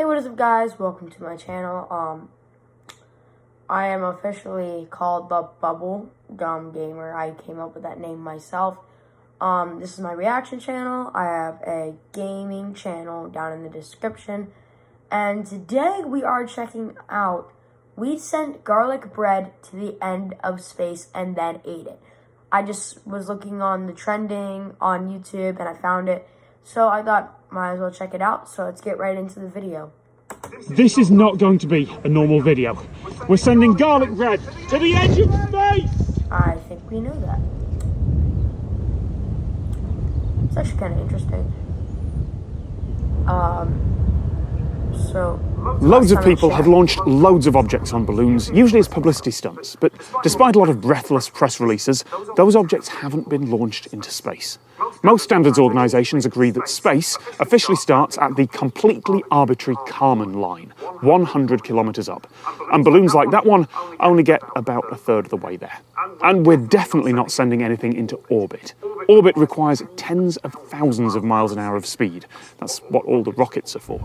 what is up, guys? Welcome to my channel. I am officially called the Bubble Gum Gamer. I came up with that name myself. This is my reaction channel. I have a gaming channel down in the description. And today we are checking out, we sent garlic bread to the end of space and then ate it. I just was looking on the trending on YouTube and I found it. So I thought, might as well check it out. So let's get right into the video. This is not going to be a normal video. We're sending garlic bread to the edge of space! I think we know that. It's actually kind of interesting. Loads of people have launched loads of objects on balloons, usually as publicity stunts, but despite a lot of breathless press releases, those objects haven't been launched into space. Most standards organisations agree that space officially starts at the completely arbitrary Kármán line, 100 kilometres up, and balloons like that one only get about a third of the way there. And we're definitely not sending anything into orbit. Orbit requires tens of thousands of miles an hour of speed. That's what all the rockets are for.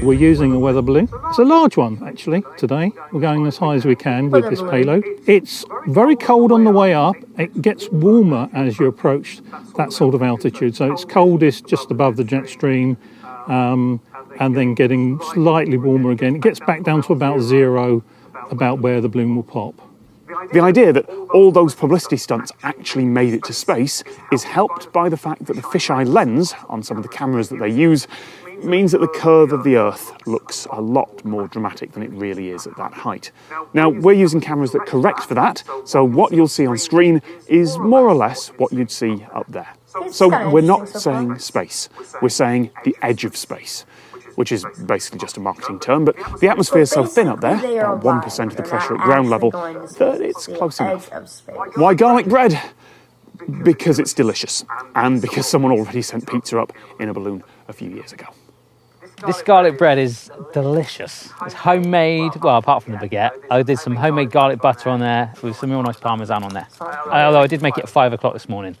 We're using a weather balloon. It's a large one, actually, today. We're going as high as we can with this payload. It's very cold on the way up. It gets warmer as you approach that sort of altitude. So it's coldest just above the jet stream, and then getting slightly warmer again. It gets back down to about zero, about where the balloon will pop. The idea that all those publicity stunts actually made it to space is helped by the fact that the fisheye lens on some of the cameras that they use means that the curve of the Earth looks a lot more dramatic than it really is at that height. Now, we're using cameras that correct for that, so what you'll see on screen is more or less what you'd see up there. So we're not saying space, we're saying the edge of space, which is basically just a marketing term, but the atmosphere is so thin up there, about 1% of the pressure at ground level, that it's close enough. Why garlic bread? Because it's delicious, and because someone already sent pizza up in a balloon a few years ago. This garlic bread is delicious. It's homemade, well, apart from the baguette. I did some homemade garlic butter on there with some real nice parmesan on there. Although I did make it at 5 o'clock this morning.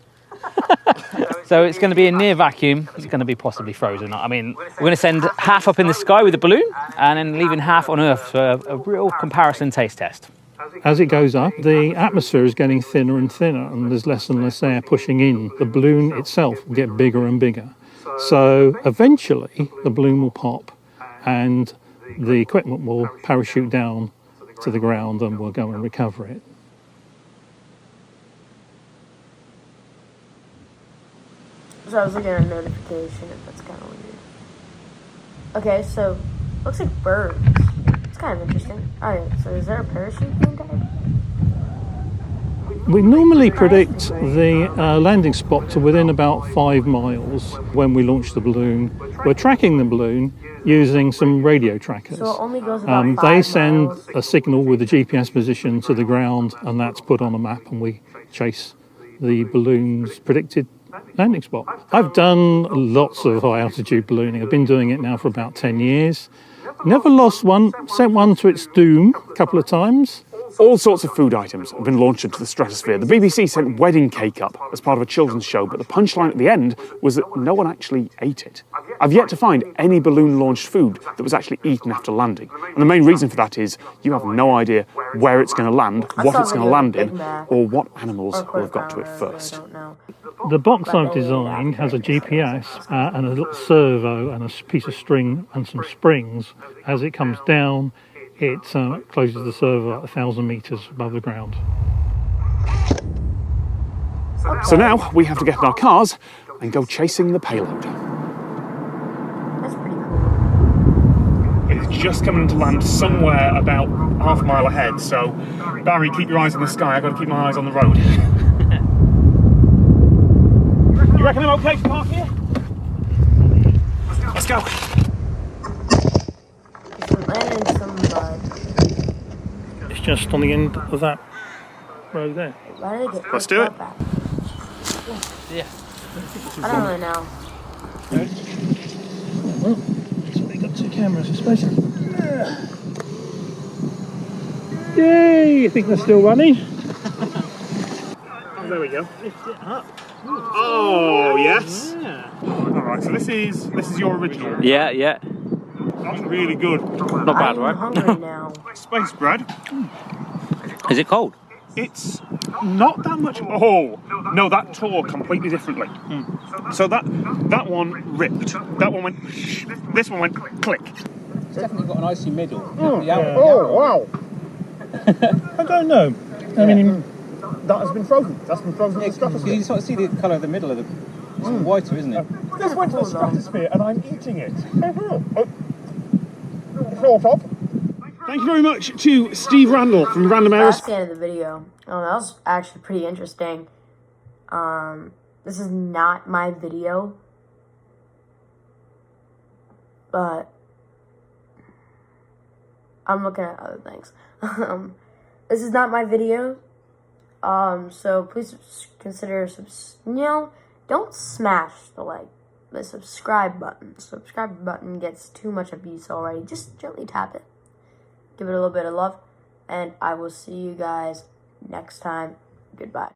So it's going to be a near vacuum. It's going to be possibly frozen. I mean, we're going to send half up in the sky with the balloon and then leaving half on Earth for a real comparison taste test. As it goes up, the atmosphere is getting thinner and thinner, and there's less and less air pushing in. The balloon itself will get bigger and bigger. So eventually the balloon will pop and the equipment will parachute down to the ground and we'll go and recover it. So I was looking at a notification, and that's kind of weird. Okay, so looks like birds. It's kind of interesting. Alright, so is there a parachute being tied? We normally predict the landing spot to within about 5 miles when we launch the balloon. We're tracking the balloon using some radio trackers. So it only goes about 5 They send miles. a signal with the GPS position to the ground, and that's put on a map, and we chase the balloon's predicted landing spot. I've done lots of high altitude ballooning. I've been doing it now for about 10 years. Never lost one, sent one to its doom a couple of times. All sorts of food items have been launched into the stratosphere. The BBC sent wedding cake up as part of a children's show, but the punchline at the end was that no one actually ate it. I've yet to find any balloon-launched food that was actually eaten after landing. And the main reason for that is you have no idea where it's going to land, what it's going to land in, or what animals will have got to it first. The box I've designed has a GPS and a little servo and a piece of string and some springs. As it comes down, it closes the servo at 1,000 metres above the ground. So now we have to get in our cars and go chasing the payload. That's pretty cool. It's just coming to land somewhere about half a mile ahead, so Barry, keep your eyes on the sky. I've got to keep my eyes on the road. You reckon I'm okay to park here? Let's go. It's just on the end of that road there. Let's do it. Yeah. I don't really know. Well, so we got 2 cameras, I suppose. Yay! I think they're still running. There we go. Lift it up. Oh yes. All right. So this is your original. Yeah, yeah. That's really good. Not bad, I'm right? hungry now. Space bread. Is it cold? It's not that much. Oh no, that tore completely differently. So that one ripped. That one went. This one went click. It's definitely got an icy middle. Wow. I don't know. I mean, that has been frozen. That's been frozen in the stratosphere. You sort of see the colour of the middle of the. It's whiter, isn't it? This went to the stratosphere, and I'm eating it. Sort of. Thank you very much to Steve Randall from Random That's Aerospace. the end of the video. Oh, that was actually pretty interesting. This is not my video, but I'm looking at other things. This is not my video, so please consider don't smash the subscribe button. Subscribe button gets too much abuse already. Just gently tap it. Give it a little bit of love, and I will see you guys next time. Goodbye.